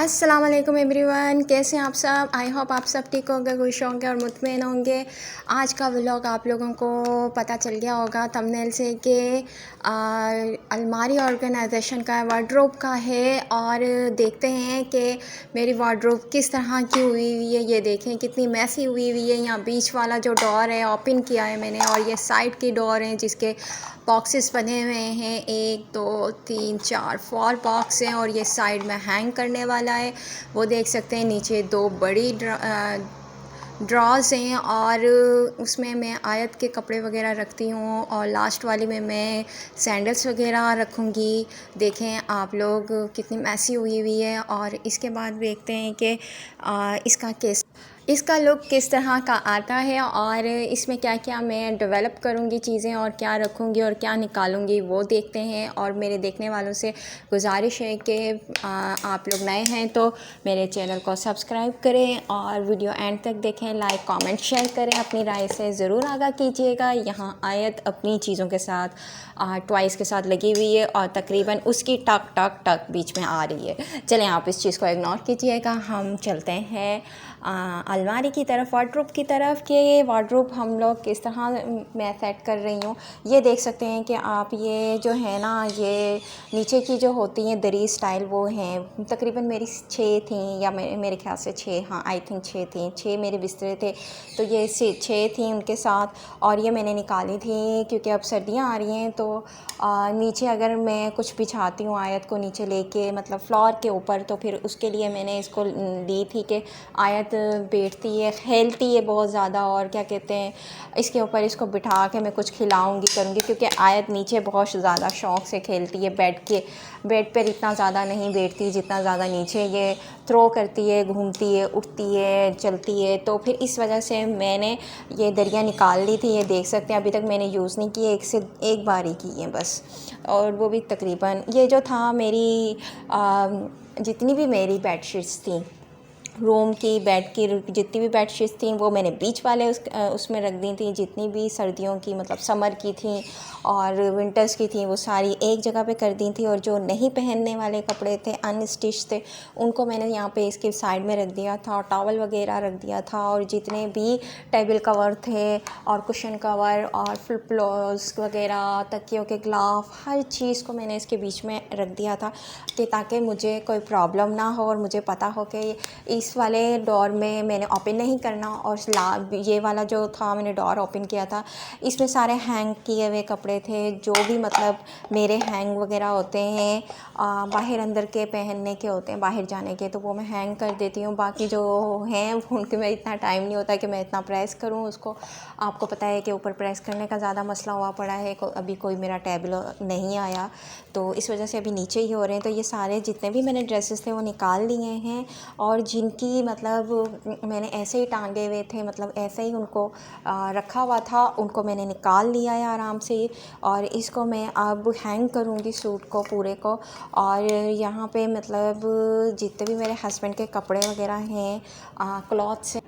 अस्सलाम वालेकुम एवरीवन, कैसे हैं आप सब। आई होप आप सब ठीक होंगे, खुश होंगे और मुतमईन होंगे। आज का व्लॉग आप लोगों को पता चल गया होगा थंबनेल से कि अलमारी ऑर्गेनाइजेशन का वार्डरोब का है। और देखते हैं कि मेरी वार्डरोब किस तरह की हुई हुई है। ये देखें कितनी मैसी हुई हुई है। यहाँ बीच वाला जो डोर है ओपन किया है मैंने, और ये साइड की डोर हैं जिसके बॉक्सेस बने हुए हैं। 1 2 3 4 4 बॉक्स हैं, और ये साइड में हैंग करने वाला है। वो देख सकते हैं नीचे 2 बड़ी ड्रॉज हैं, और उसमें मैं आयत के कपड़े वगैरह रखती हूँ, और लास्ट वाली में मैं सैंडल्स वगैरह रखूँगी। देखें आप लोग कितनी मैसी हुई हुई है। और इसके बाद देखते हैं कि इसका लुक किस तरह का आता है, और इसमें क्या क्या मैं डेवलप करूँगी चीज़ें, और क्या रखूँगी और क्या निकालूँगी वो देखते हैं। और मेरे देखने वालों से गुजारिश है कि आप लोग नए हैं तो मेरे चैनल को सब्सक्राइब करें, और वीडियो एंड तक देखें, लाइक कमेंट शेयर करें, अपनी राय से ज़रूर आगाह कीजिएगा। यहाँ आयत अपनी चीज़ों के साथ टॉयज़ के साथ लगी हुई है, और तकरीबन उसकी टक टक टक बीच में आ रही है। चलें आप इस चीज़ को इग्नोर कीजिएगा, हम चलते हैं अलमारी की तरफ, वार्डरोब की तरफ। कि ये वार्डरोब हम लोग किस तरह मैं सेट कर रही हूँ ये देख सकते हैं कि आप। ये जो है ना, ये नीचे की जो होती हैं दरी स्टाइल वो हैं। तकरीबन मेरी 6 थी, या मेरे ख्याल से 6, हाँ आई थिंक 6 थी। 6 मेरे बिस्तरे थे, तो ये 6 थी उनके साथ। और ये मैंने निकाली थी क्योंकि अब सर्दियाँ आ रही हैं, तो नीचे अगर मैं कुछ बिछाती हूँ आयत को नीचे लेके, मतलब फ्लोर के ऊपर, तो फिर उसके लिए मैंने इसको ली थी कि आयत बैठती है, खेलती है बहुत ज़्यादा, और क्या कहते हैं इसके ऊपर इसको बिठा के मैं कुछ खिलाऊंगी करूँगी, क्योंकि आयत नीचे बहुत ज़्यादा शौक़ से खेलती है। बेड पर इतना ज़्यादा नहीं बैठती जितना ज़्यादा नीचे ये थ्रो करती है, घूमती है, उठती है, चलती है। तो फिर इस वजह से मैंने ये दरिया निकाल ली थी। ये देख सकते हैं अभी तक मैंने यूज़ नहीं की, एक बार ही की है बस, और वो भी तकरीबन ये जो था मेरी जितनी भी मेरी बेडशीट्स थी रूम की, बेड की जितनी भी बेडशीट्स थी वो मैंने बीच वाले उसमें रख दी थी। जितनी भी सर्दियों की, मतलब समर की थी और विंटर्स की थी, वो सारी एक जगह पे कर दी थी। और जो नहीं पहनने वाले कपड़े थे, अनस्टिच थे, उनको मैंने यहाँ पे इसके साइड में रख दिया था, टॉवल वगैरह रख दिया था। और जितने भी टेबल कवर थे और कुशन कवर और फ्लिप पिलोज वगैरह, तकियों के ग्लाफ, हर चीज़ को मैंने इसके बीच में रख दिया था, कि ताकि मुझे कोई प्रॉब्लम ना हो, और मुझे पता हो कि इस वाले डोर में मैंने ओपन नहीं करना। और ये वाला जो था मैंने डोर ओपन किया था, इसमें सारे हैंग किए हुए कपड़े थे, जो भी मतलब मेरे हैंग वगैरह होते हैं, बाहर अंदर के पहनने के होते हैं, बाहर जाने के, तो वो मैं हैंग कर देती हूँ। बाकी जो हैं उनके में इतना टाइम नहीं होता कि मैं इतना प्रेस करूँ उसको। आपको पता है कि ऊपर प्रेस करने का ज़्यादा मसला हुआ पड़ा है, अभी कोई मेरा टेबल नहीं आया, तो इस वजह से अभी नीचे ही हो रहे हैं। तो ये सारे जितने भी मैंने ड्रेसेस थे वो निकाल लिए हैं, और जिनकी मतलब मैंने ऐसे ही टांगे हुए थे, मतलब ऐसे ही उनको रखा हुआ था, उनको मैंने निकाल लिया है आराम से। और इसको मैं अब हैंग करूँगी सूट को पूरे को। और यहाँ पे मतलब जितने भी मेरे हस्बैंड के कपड़े वगैरह हैं, क्लॉथ्स हैं,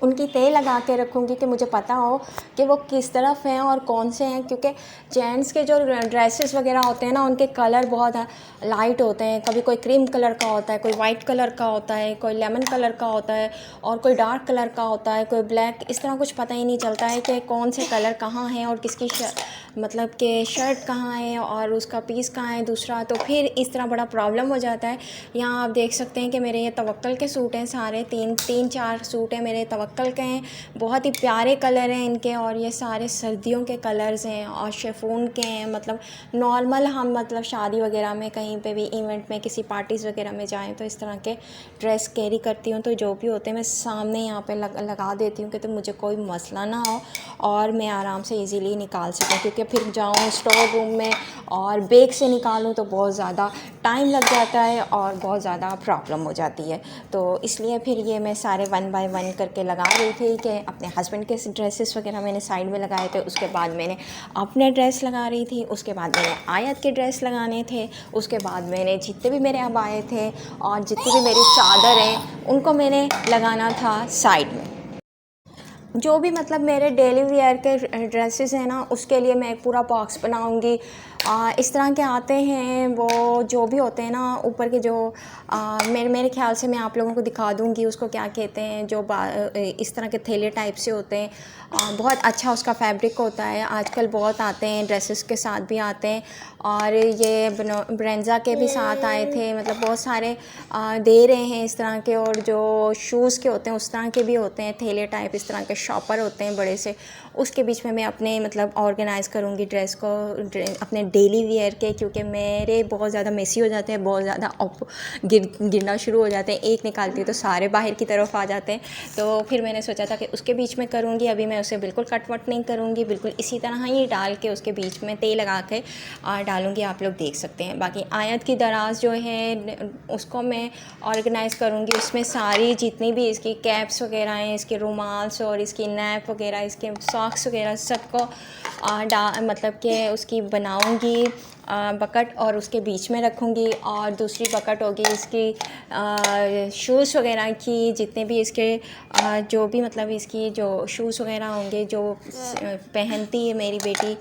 उनकी तय लगा के रखूँगी कि मुझे पता हो कि वो किस तरफ हैं और कौन से हैं। क्योंकि जेंट्स के जो ड्रेसेस वगैरह होते हैं ना, उनके कलर बहुत लाइट होते हैं। कभी कोई क्रीम कलर का होता है, कोई वाइट कलर का होता है, कोई लेमन कलर का होता है, और कोई डार्क कलर का होता है, कोई ब्लैक। इस तरह कुछ पता ही नहीं चलता है कि कौन से कलर कहाँ हैं, और किसकी मतलब कि शर्ट कहाँ है और उसका पीस कहाँ है दूसरा। तो फिर इस तरह बड़ा प्रॉब्लम हो जाता है। यहाँ आप देख सकते हैं कि मेरे ये तवक्कल के सूट हैं सारे, 3-4 सूट हैं मेरे तवक्कल के हैं। बहुत ही प्यारे कलर हैं इनके, और ये सारे सर्दियों के कलर्स हैं और शिफॉन के हैं। मतलब नॉर्मल हम मतलब शादी वगैरह में, कहीं पे भी इवेंट में, किसी पार्टीज़ वगैरह में जाएं तो इस तरह के ड्रेस कैरी करती हूँ। तो जो भी होते हैं मैं सामने यहाँ पे लगा देती हूँ कि तो मुझे कोई मसला ना हो, और मैं आराम से इजीली निकाल सकूँ। क्योंकि फिर जाऊँ स्टोर रूम में और बैग से निकालूँ तो बहुत ज़्यादा टाइम लग जाता है और बहुत ज़्यादा प्रॉब्लम हो जाती है। तो इसलिए फिर ये मैं सारे 1 बाय 1 करके लगा रही थी कि अपने हस्बैंड के ड्रेसेस वगैरह मैंने साइड में लगाए थे, उसके बाद मैंने अपने ड्रेस लगा रही थी, उसके बाद मैंने आयत के ड्रेस लगाने थे, उसके बाद मैंने जितने भी मेरे अबाए थे और जितनी भी मेरी चादर हैं उनको मैंने लगाना था साइड में। जो भी मतलब मेरे डेली वेयर के ड्रेसेस हैं ना, उसके लिए मैं एक पूरा बॉक्स बनाऊंगी, इस तरह के आते हैं, वो जो भी होते हैं ना ऊपर के जो मेरे ख्याल से मैं आप लोगों को दिखा दूँगी उसको क्या कहते हैं, जो इस तरह के थैले टाइप से होते हैं। बहुत अच्छा उसका फैब्रिक होता है, आजकल बहुत आते हैं, ड्रेसेस के साथ भी आते हैं और ये ब्रेंजा के भी साथ आए थे। मतलब बहुत सारे दे रहे हैं इस तरह के, और जो शूज़ के होते हैं उस तरह के भी होते हैं, थैले टाइप इस तरह के शॉपर होते हैं बड़े से। उसके बीच में मैं अपने मतलब ऑर्गेनाइज़ करूँगी ड्रेस को, अपने डेली वियर के, क्योंकि मेरे बहुत ज़्यादा मेसी हो जाते हैं, बहुत ज़्यादा गिरना शुरू हो जाते हैं। एक निकालती हूँ तो सारे बाहर की तरफ आ जाते हैं। तो फिर मैंने सोचा था कि उसके बीच में करूँगी। अभी मैं उसे बिल्कुल कट वट नहीं करूँगी, बिल्कुल इसी तरह ही डाल के उसके बीच में तेल लगा के डालूँगी, आप लोग देख सकते हैं। बाकी आयत की दराज जो है उसको मैं ऑर्गेनाइज़ करूँगी, उसमें सारी जितनी भी इसकी कैप्स वगैरह हैं, इसके रुमाल्स और इसकी नैप वगैरह, इसके सॉक्स वगैरह सबको मतलब कि उसकी बनाऊँगी बकेट, और उसके बीच में रखूँगी। और दूसरी बकेट होगी इसकी शूज़ वगैरह की, जितने भी इसके जो भी मतलब इसकी जो शूज़ वगैरह होंगे जो पहनती है मेरी बेटी,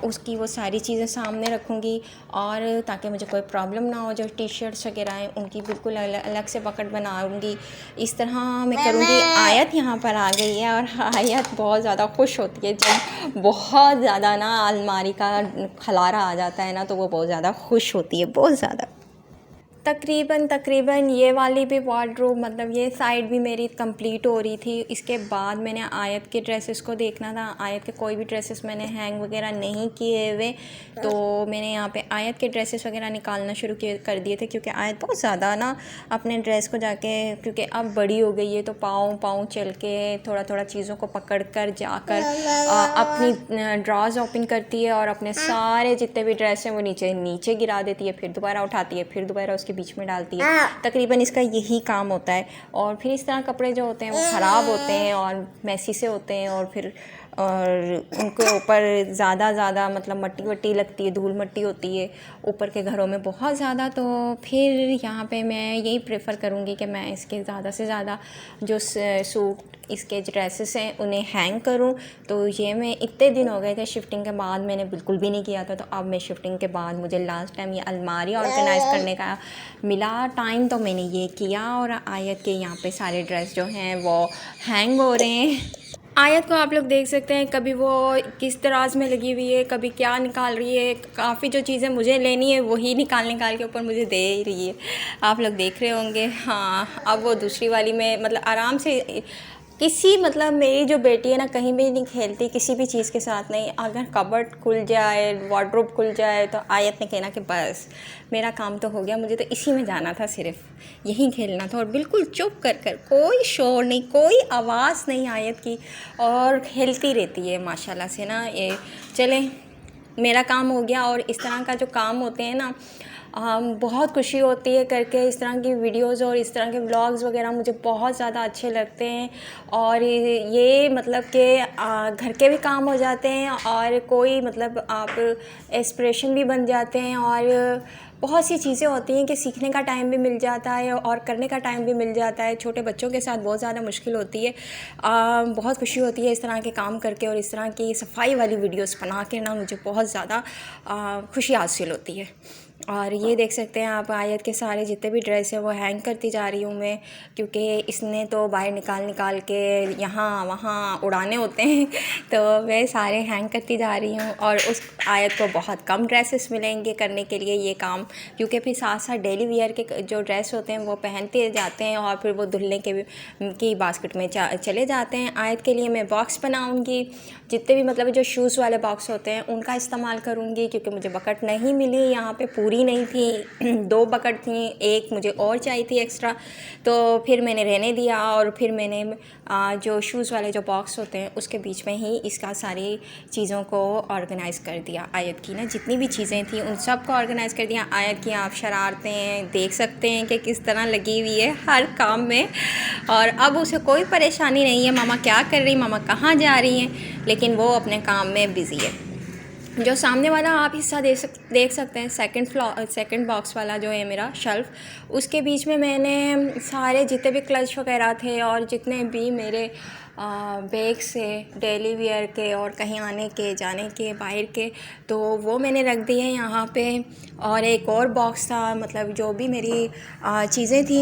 उसकी वो सारी चीज़ें सामने रखूँगी। और ताकि मुझे कोई प्रॉब्लम ना हो, जो टी शर्ट्स वगैरह हैं उनकी बिल्कुल अलग से बकेट बनाऊँगी। इस तरह मैं करूँगी। आयत यहाँ पर आ गई है और आयत बहुत ज़्यादा खुश होती है जब बहुत ज़्यादा ना अलमारी का खलारा आ जाता है ना, तो वो बहुत ज़्यादा खुश होती है, बहुत ज़्यादा। तकरीबन ये वाली भी वार्डरोब, मतलब ये साइड भी मेरी कंप्लीट हो रही थी। इसके बाद मैंने आयत के ड्रेसेस को देखना था। आयत के कोई भी ड्रेसेस मैंने हैंग वगैरह नहीं किए हुए, तो मैंने यहाँ पे आयत के ड्रेसेस वगैरह निकालना शुरू कर दिए थे, क्योंकि आयत बहुत ज़्यादा ना अपने ड्रेस को जाके, क्योंकि अब बड़ी हो गई है तो पाँव चल के थोड़ा थोड़ा चीज़ों को पकड़ कर जाकर अपनी ड्रॉज ओपन करती है और अपने सारे जितने भी ड्रेस हैं वो नीचे गिरा देती है, फिर दोबारा उठाती है, फिर दोबारा उसके बीच में डालती है। तकरीबन इसका यही काम होता है। और फिर इस तरह कपड़े जो होते हैं वो ख़राब होते हैं और मैसी से होते हैं, और उनके ऊपर ज़्यादा मतलब मट्टी वट्टी लगती है, धूल मट्टी होती है ऊपर के घरों में बहुत ज़्यादा। तो फिर यहाँ पे मैं यही प्रेफर करूँगी कि मैं इसके ज़्यादा से ज़्यादा जो सूट इसके ड्रेसेस हैं उन्हें हैंग करूं। तो ये मैं इतने दिन हो गए थे शिफ्टिंग के बाद मैंने बिल्कुल भी नहीं किया था, तो अब मैं शिफ्टिंग के बाद मुझे लास्ट टाइम ये अलमारी ऑर्गेनाइज़ करने का मिला टाइम, तो मैंने ये किया। और आयत के यहाँ पे सारे ड्रेस जो हैं वो हैंग हो रहे हैं। आयत को आप लोग देख सकते हैं, कभी वो किस दराज में लगी हुई है, कभी क्या निकाल रही है। काफ़ी जो चीज़ें मुझे लेनी है वही निकाल के ऊपर मुझे दे ही रही है, आप लोग देख रहे होंगे। हाँ, अब वो दूसरी वाली में मतलब आराम से किसी मतलब मेरी जो बेटी है ना कहीं भी नहीं खेलती किसी भी चीज़ के साथ नहीं। अगर कबर्ड खुल जाए, वार्डरोब खुल जाए, तो आयत ने कहना कि बस मेरा काम तो हो गया, मुझे तो इसी में जाना था, सिर्फ यहीं खेलना था। और बिल्कुल चुप कर कोई शोर नहीं, कोई आवाज़ नहीं आयत की, और खेलती रहती है माशाल्लाह से ना। ये चले मेरा काम हो गया। और इस तरह का जो काम होते हैं ना, बहुत खुशी होती है करके। इस तरह की वीडियोस और इस तरह के व्लॉग्स वगैरह मुझे बहुत ज़्यादा अच्छे लगते हैं। और ये मतलब कि घर के भी काम हो जाते हैं और कोई मतलब आप इंस्पिरेशन भी बन जाते हैं, और बहुत सी चीज़ें होती हैं कि सीखने का टाइम भी मिल जाता है और करने का टाइम भी मिल जाता है। छोटे बच्चों के साथ बहुत ज़्यादा मुश्किल होती है। बहुत खुशी होती है इस तरह के काम करके, और इस तरह की सफाई वाली वीडियोस बना के ना मुझे बहुत ज़्यादा खुशी हासिल होती है। और ये देख सकते हैं आप, आयत के सारे जितने भी ड्रेस है वो हैंग करती जा रही हूँ मैं, क्योंकि इसने तो बाहर निकाल के यहाँ वहाँ उड़ाने होते हैं, तो मैं सारे हैंग करती जा रही हूँ। और उस आयत को बहुत कम ड्रेसेस मिलेंगे करने के लिए ये काम, क्योंकि फिर साथ साथ डेली वियर के जो ड्रेस होते हैं वो पहनते जाते हैं और फिर वो धुलने की बास्केट में चले जाते हैं। आयत के लिए मैं बॉक्स बनाऊँगी, जितने भी मतलब जो शूज़ वाले बॉक्स होते हैं उनका इस्तेमाल करूँगी, क्योंकि मुझे बकेट नहीं मिली यहाँ पे, पूरी नहीं थी, 2 बकेट थी, एक मुझे और चाहिए थी एक्स्ट्रा, तो फिर मैंने रहने दिया। और फिर मैंने जो शूज़ वाले जो बॉक्स होते हैं उसके बीच में ही इसका सारी चीज़ों को ऑर्गेनाइज़ कर दिया। आयत की ना जितनी भी चीज़ें थी उन सब को ऑर्गेनाइज़ कर दिया। आयत की आप शरारतें देख सकते हैं कि किस तरह लगी हुई है हर काम में, और अब उसे कोई परेशानी नहीं है मामा क्या कर रही, मामा कहाँ जा रही हैं, लेकिन वो अपने काम में बिज़ी है। जो सामने वाला आप हिस्सा देख सकते हैं, सेकंड बॉक्स वाला जो है मेरा शेल्फ़, उसके बीच में मैंने सारे जितने भी क्लच वगैरह थे और जितने भी मेरे बैग से डेली वियर के और कहीं आने के जाने के बाहर के, तो वो मैंने रख दिए यहाँ पे। और एक और बॉक्स था, मतलब जो भी मेरी चीज़ें थी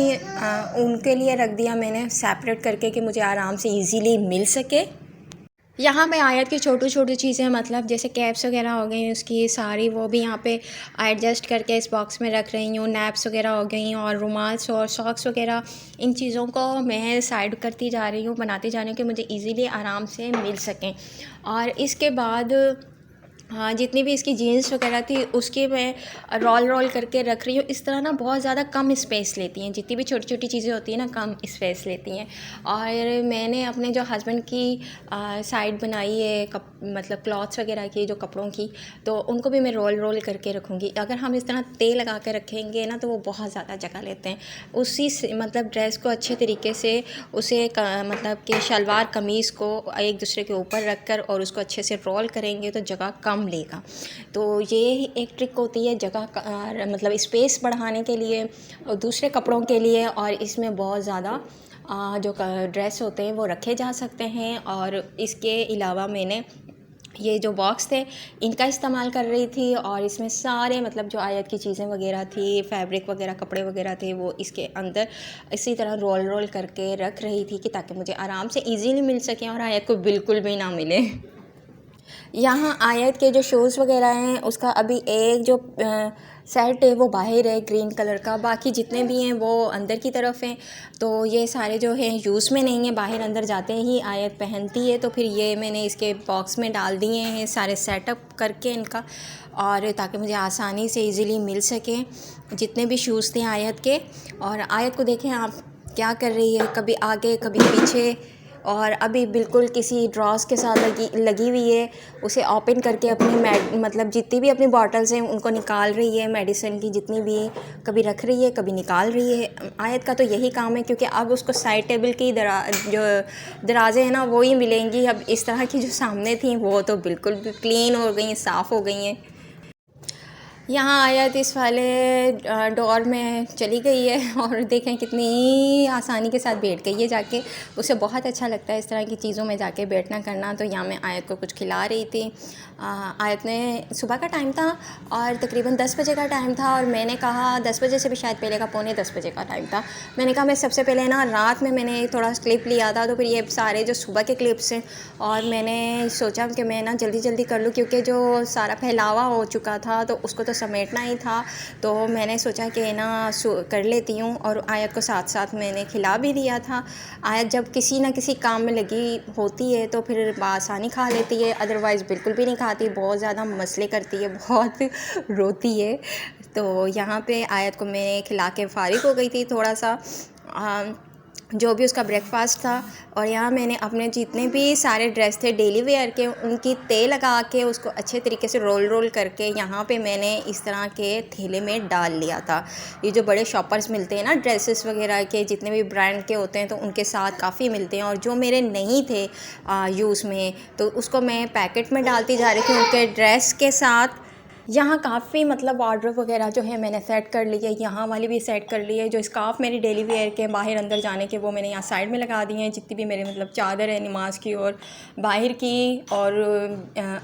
उनके लिए रख दिया मैंने सेपरेट करके कि मुझे आराम से इजीली मिल सके। यहाँ पे आयत की छोटी छोटी चीज़ें, मतलब जैसे कैप्स वगैरह हो गई उसकी सारी, वो भी यहाँ पे एडजस्ट करके इस बॉक्स में रख रही हूँ। नैप्स वगैरह हो गई और रुमाल्स और सॉक्स वगैरह, इन चीज़ों को मैं साइड करती जा रही हूँ, बनाती जा रही हूँ कि मुझे इजीली आराम से मिल सकें। और इसके बाद हाँ, जितनी भी इसकी जीन्स वगैरह थी उसकी मैं रोल रोल करके रख रही हूँ। इस तरह ना बहुत ज़्यादा कम स्पेस लेती हैं, जितनी भी छोटी छोटी चीज़ें होती हैं ना कम स्पेस लेती हैं। और मैंने अपने जो हस्बैंड की साइड बनाई है मतलब क्लॉथ्स वगैरह की, जो कपड़ों की, तो उनको भी मैं रोल रोल करके रखूँगी। अगर हम इस तरह तेल लगा कर रखेंगे ना तो वो बहुत ज़्यादा जगह लेते हैं। उसी से मतलब ड्रेस को अच्छे तरीके से उसे मतलब कि शलवार कमीज़ को एक दूसरे के ऊपर रख कर और उसको अच्छे से रोल करेंगे तो जगह कम लेगा। तो ये एक ट्रिक होती है जगह मतलब स्पेस बढ़ाने के लिए और दूसरे कपड़ों के लिए। और इसमें बहुत ज़्यादा जो ड्रेस होते हैं वो रखे जा सकते हैं। और इसके अलावा मैंने ये जो बॉक्स थे इनका इस्तेमाल कर रही थी और इसमें सारे मतलब जो आयत की चीज़ें वगैरह थी, फैब्रिक वगैरह, कपड़े वगैरह थे, वो इसके अंदर इसी तरह रोल रोल करके रख रही थी कि ताकि मुझे आराम से इजीली मिल सकें और आयत को बिल्कुल भी ना मिले। यहाँ आयत के जो शूज़ वगैरह हैं उसका अभी एक जो सेट है वो बाहर है ग्रीन कलर का, बाकी जितने भी हैं वो अंदर की तरफ हैं। तो ये सारे जो हैं यूज़ में नहीं है, बाहर अंदर जाते ही आयत पहनती है। तो फिर ये मैंने इसके बॉक्स में डाल दिए हैं सारे सेटअप करके इनका, और ताकि मुझे आसानी से इजीली मिल सकें जितने भी शूज़ थे आयत के। और आयत को देखें आप क्या कर रही है, कभी आगे कभी पीछे, और अभी बिल्कुल किसी ड्रॉस के साथ लगी हुई है। उसे ओपन करके अपनी मतलब जितनी भी अपनी बॉटल्स हैं उनको निकाल रही है, मेडिसिन की जितनी भी, कभी रख रही है कभी निकाल रही है। आयत का तो यही काम है, क्योंकि अब उसको साइड टेबल की जो दराज़ें हैं ना वो ही मिलेंगी। अब इस तरह की जो सामने थी वो तो बिल्कुल भी क्लीन हो गई हैं, साफ़ हो गई हैं। यहाँ आयत इस वाले डोर में चली गई है और देखें कितनी आसानी के साथ बैठ गई है जाके। उसे बहुत अच्छा लगता है इस तरह की चीज़ों में जाके बैठना करना। तो यहाँ मैं आयत को कुछ खिला रही थी। आयत ने सुबह का टाइम था और तकरीबन 10 बजे का टाइम था, और मैंने कहा 10 बजे से भी शायद पहले का, पौने 10 बजे का टाइम था। मैंने कहा मैं सबसे पहले ना रात में मैंने थोड़ा क्लिप लिया था, तो फिर ये सारे जो सुबह के क्लिप्स हैं, और मैंने सोचा कि मैं ना जल्दी जल्दी कर लूँ क्योंकि जो सारा फैलावा हो चुका था तो उसको तो समेटना ही था। तो मैंने सोचा कि ना कर लेती हूँ, और आयत को साथ साथ मैंने खिला भी दिया था। आयत जब किसी ना किसी काम में लगी होती है तो फिर आसानी खा लेती है, अदरवाइज़ बिल्कुल भी नहीं खाती, बहुत ज़्यादा मसले करती है, बहुत रोती है। तो यहाँ पे आयत को मैं खिला के फ़ारिग हो गई थी थोड़ा सा, जो भी उसका ब्रेकफास्ट था। और यहाँ मैंने अपने जितने भी सारे ड्रेस थे डेली वेयर के उनकी तय लगा के उसको अच्छे तरीके से रोल रोल करके यहाँ पे मैंने इस तरह के थैले में डाल लिया था। ये जो बड़े शॉपर्स मिलते हैं ना ड्रेसेस वगैरह के, जितने भी ब्रांड के होते हैं, तो उनके साथ काफ़ी मिलते हैं। और जो मेरे नहीं थे यूज़ में, तो उसको मैं पैकेट में डालती जा रही थी उनके ड्रेस के साथ। यहाँ काफ़ी मतलब वार्डरोब वगैरह जो है मैंने सेट कर ली है, यहाँ वाली भी सेट कर ली है। जो स्कार्फ मेरी डेली वेयर के बाहर अंदर जाने के वो मैंने यहाँ साइड में लगा दिए हैं। जितनी भी मेरे मतलब चादर है नमाज की और बाहर की, और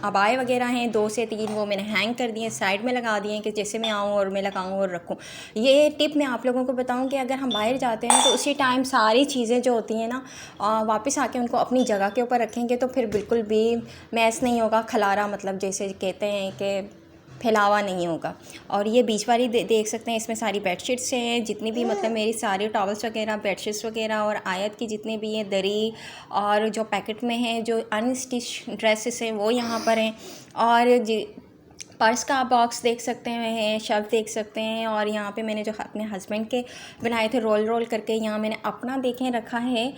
अबाए वगैरह हैं 2 से 3, वो मैंने हैंग कर दिए, साइड में लगा दिए कि जैसे मैं आऊँ और मैं लगाऊँ और रखूँ। ये टिप मैं आप लोगों को बताऊँ कि अगर हम बाहर जाते हैं तो उसी टाइम सारी चीज़ें जो होती हैं ना वापस आके उनको अपनी जगह के ऊपर रखेंगे तो फिर बिल्कुल भी मैस नहीं होगा, खलारा मतलब जैसे कहते हैं कि फैलावा नहीं होगा। और ये बीच वाली देख सकते हैं, इसमें सारी बेडशीट्स हैं, जितनी भी मतलब मेरी सारी टॉवल्स वगैरह, बेडशीट्स वगैरह, और आयत की जितनी भी हैं दरी, और जो पैकेट में हैं जो अनस्टिच ड्रेसेस हैं वो यहाँ पर हैं। और पर्स का बॉक्स देख सकते हैं, शेल्फ देख सकते हैं। और यहाँ पे मैंने जो अपने हस्बैंड के बनाए थे रोल रोल करके, यहाँ मैंने अपना देखें रखा है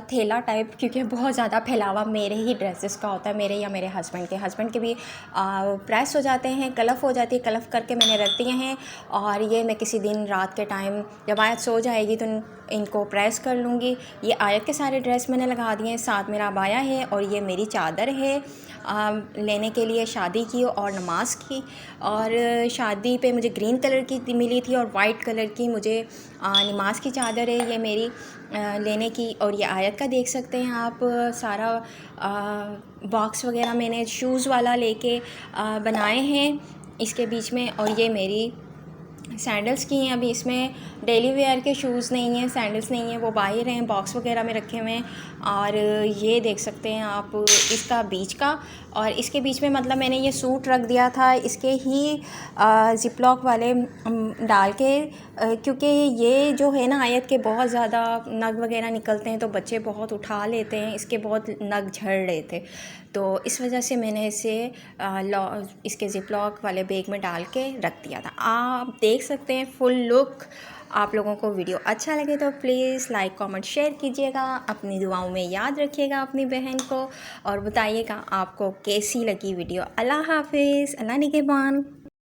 थैला टाइप, क्योंकि बहुत ज़्यादा फैलावा मेरे ही ड्रेसेस का होता है, मेरे या मेरे हस्बैंड के भी प्रेस हो जाते हैं, कलफ़ हो जाती है, कलफ़ करके मैंने रख दिए हैं। और ये मैं किसी दिन रात के टाइम जब आयत सो जाएगी तो इनको प्रेस कर लूँगी। ये आयत के सारे ड्रेस मैंने लगा दिए हैं, साथ मेरा अबाया है और ये मेरी चादर है। लेने के लिए शादी की और नमाज की। और शादी पे मुझे ग्रीन कलर की मिली थी और वाइट कलर की मुझे नमाज की चादर है ये मेरी लेने की। और ये आयत का देख सकते हैं आप, सारा बॉक्स वगैरह मैंने शूज़ वाला लेके बनाए हैं इसके बीच में। और ये मेरी सैंडल्स की हैं, अभी इसमें डेली वेयर के शूज़ नहीं हैं, सैंडल्स नहीं हैं, वो बाहर हैं, बॉक्स वगैरह में रखे हुए हैं। और ये देख सकते हैं आप इसका बीच का, और इसके बीच में मतलब मैंने ये सूट रख दिया था इसके ही ज़िप-लॉक वाले डाल के, क्योंकि ये जो है ना आयत के बहुत ज़्यादा नग वगैरह निकलते हैं तो बच्चे बहुत उठा लेते हैं, इसके बहुत नग झड़ रहे थे, तो इस वजह से मैंने इसे इसके ज़िप-लॉक वाले बैग में डाल के रख दिया था। आप देख सकते हैं फुल लुक। आप लोगों को वीडियो अच्छा लगे तो प्लीज़ लाइक कमेंट शेयर कीजिएगा, अपनी दुआओं में याद रखिएगा अपनी बहन को, और बताइएगा आपको कैसी लगी वीडियो। अल्लाह हाफ़िज़, अल्लाह निगहबान।